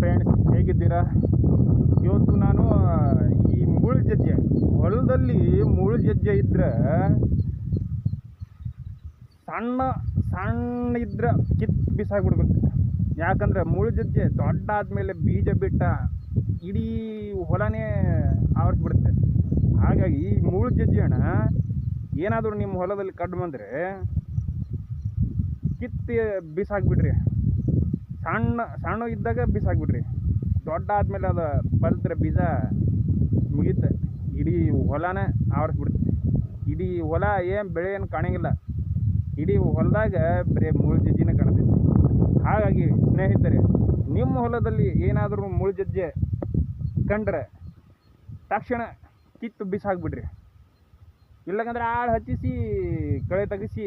Friends, ಹೇಗಿದ್ದೀರಾ? ಇವತ್ತು ನಾನು ಈ ಮುಳ್ಳುಜಜ್ಜೆ ಹೊಲದಲ್ಲಿ ಮುಳ್ಳುಜಜ್ಜೆ ಇದ್ರೆ ಸಣ್ಣ ಸಣ್ಣ ಇದ್ರೆ ಬಿಸಾಕ್ಬಿಡ್ಬೇಕು. ಯಾಕಂದ್ರೆ ಮುಳ್ಳುಜಜ್ಜೆ ದೊಡ್ಡ ಆದಮೇಲೆ ಬೀಜ ಬಿಟ್ಟ ಇಡೀ ಹೊಲನೇ ಆವರಿಸ್ಬಿಡುತ್ತೆ. ಹಾಗಾಗಿ ಈ ಮುಳ್ಳುಜಜ್ಜೆನ ಏನಾದರೂ ನಿಮ್ಮ ಹೊಲದಲ್ಲಿ ಕಂಡು ಬಂದರೆ ಕಿತ್ತಿ ಬಿಸಾಕ್ಬಿಡ್ರಿ. ಸಣ್ಣ ಇದ್ದಾಗ ಬಿಸಾಕ್ಬಿಡ್ರಿ. ದೊಡ್ಡ ಆದಮೇಲೆ ಅದು ಬಲ್ತ್ರೆ ಬೀಜ ಮುಗೀತೆ, ಇಡೀ ಹೊಲನೇ ಆವರಿಸ್ಬಿಡುತ್ತೆ. ಇಡೀ ಹೊಲ ಬೆಳೆ ಏನು ಕಾಣಂಗಿಲ್ಲ. ಇಡೀ ಹೊಲದಾಗ ಬರೀ ಮುಳ್ಳುಜಜ್ಜಿನೇ ಕಾಣ್ತೈತಿ. ಹಾಗಾಗಿ ಸ್ನೇಹಿತರೆ, ನಿಮ್ಮ ಹೊಲದಲ್ಲಿ ಏನಾದರೂ ಮುಳ್ಳುಜಜ್ಜೆ ಕಂಡ್ರೆ ತಕ್ಷಣ ಕಿತ್ತು ಬಿಸಾಕ್ಬಿಡ್ರಿ. ಇಲ್ಲಕಂದ್ರೆ ಆಳು ಹಚ್ಚಿಸಿ ಕಳೆ ತೆಗಿಸಿ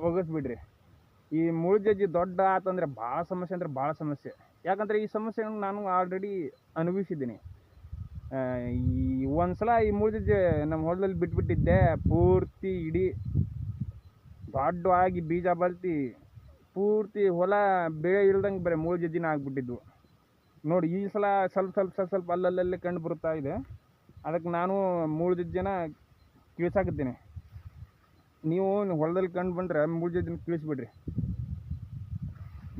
ಒಗಸ್ಬಿಡ್ರಿ. ಈ ಮುಳ್ಳುಜಜ್ಜಿ ದೊಡ್ಡ ಆತಂದ್ರೆ ಭಾಳ ಸಮಸ್ಯೆ ಅಂದ್ರೆ ಭಾಳ ಸಮಸ್ಯೆ. ಯಾಕಂದರೆ ಈ ಸಮಸ್ಯೆಯನ್ನು ನಾನು ಆಲ್ರೆಡಿ ಅನುಭವಿಸಿದ್ದೀನಿ. ಈ ಒಂದ್ಸಲ ಈ ಮುಳ್ಳುಜಜ್ಜೆ ನಮ್ಮ ಹೊಲದಲ್ಲಿ ಬಿಟ್ಬಿಟ್ಟಿದ್ದೆ. ಪೂರ್ತಿ ಇಡೀ ದೊಡ್ಡವಾಗಿ ಬೀಜ ಬಲ್ತಿ ಪೂರ್ತಿ ಹೊಲ ಬೆಳೆ ಇಲ್ದಂಗೆ ಬರೀ ಮುಳ್ಳುಜಜ್ಜಿನ ಆಗ್ಬಿಟ್ಟಿದ್ವು ನೋಡಿ. ಈ ಸಲ ಸ್ವಲ್ಪ ಅಲ್ಲಲ್ಲೇ ಕಂಡು ಬರ್ತಾ ಇದೆ. ಅದಕ್ಕೆ ನಾನು ಮುಳ್ಳುಜಜ್ಜಿನ ಕೀಳ್ಸಾಕತ್ತೀನಿ. ನೀವು ಹೊಲದಲ್ಲಿ ಕಂಡು ಬಂದ್ರೆ ಮುಳ್ಳುಜಜ್ಜಿನ ಕೀಳಿಸ್ಬಿಡ್ರಿ.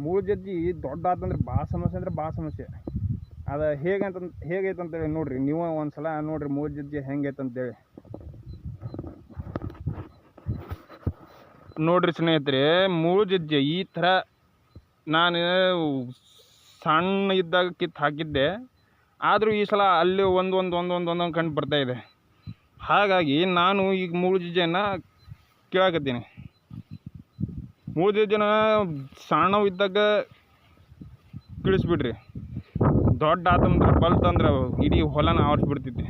ಮುಳ್ಳುಜಜ್ಜಿ ದೊಡ್ಡ ಆತಂದ್ರೆ ಭಾಳ ಸಮಸ್ಯೆ ಅಂದ್ರೆ ಭಾಳ ಸಮಸ್ಯೆ. ಅದು ಹೇಗೈತೆ ಅಂತೇಳಿ ನೋಡ್ರಿ. ನೀವು ಒಂದ್ಸಲ ನೋಡ್ರಿ ಮುಳ್ಳುಜಜ್ಜಿ ಹೆಂಗೈತೆ ಅಂತೇಳಿ ನೋಡ್ರಿ ಸ್ನೇಹಿತರೆ. ಮುಳ್ಳುಜಜ್ಜಿ ಈ ಥರ ನಾನು ಸಣ್ಣ ಇದ್ದಾಗ ಕಿತ್ತು ಹಾಕಿದ್ದೆ. ಆದರೂ ಈ ಸಲ ಅಲ್ಲಿ ಒಂದೊಂದು ಕಂಡು ಬರ್ತಾ ಇದೆ. ಹಾಗಾಗಿ ನಾನು ಈಗ ಮುಳ್ಳುಜಜ್ಜಿಯನ್ನು ಕೇಳಕತ್ತೀನಿ. ಮುಳ್ಳುಜಜ್ಜಿನ ಸಣ್ಣವು ಇದ್ದಾಗ ಕೀಳಿಸ್ಬಿಡ್ರಿ. ದೊಡ್ಡ ಆತಂದ್ರೆ ಬಲ್ತಂದ್ರೆ ಇಡೀ ಹೊಲನ ಆವರಿಸ್ಬಿಡ್ತೈತಿ.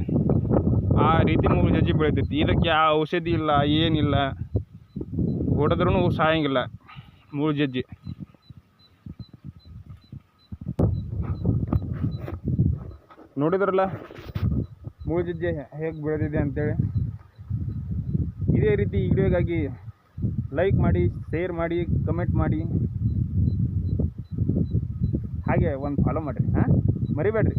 ಆ ರೀತಿ ಮುಳ್ಳುಜಜ್ಜಿ ಬೆಳಿತೈತಿ. ಇದಕ್ಕೆ ಯಾವ ಔಷಧಿ ಇಲ್ಲ, ಏನಿಲ್ಲ, ಹೊಡೆದ್ರೂ ಸಾಯಂಗಿಲ್ಲ ಮುಳ್ಳುಜಜ್ಜಿ. ನೋಡಿದ್ರಲ್ಲ ಮುಳ್ಳುಜಜ್ಜಿ ಹೇಗೆ ಬೆಳೆದಿದೆ ಅಂತೇಳಿ. ಇದೇ ರೀತಿ ವಿಡಿಯೋಗಾಗಿ ಲೈಕ್ ಮಾಡಿ, ಶೇರ್ ಮಾಡಿ, ಕಮೆಂಟ್ ಮಾಡಿ, ಹಾಗೆ ಒಂದು ಫಾಲೋ ಮಾಡಿರಿ. ಮರಿಬೇಡ್ರಿ.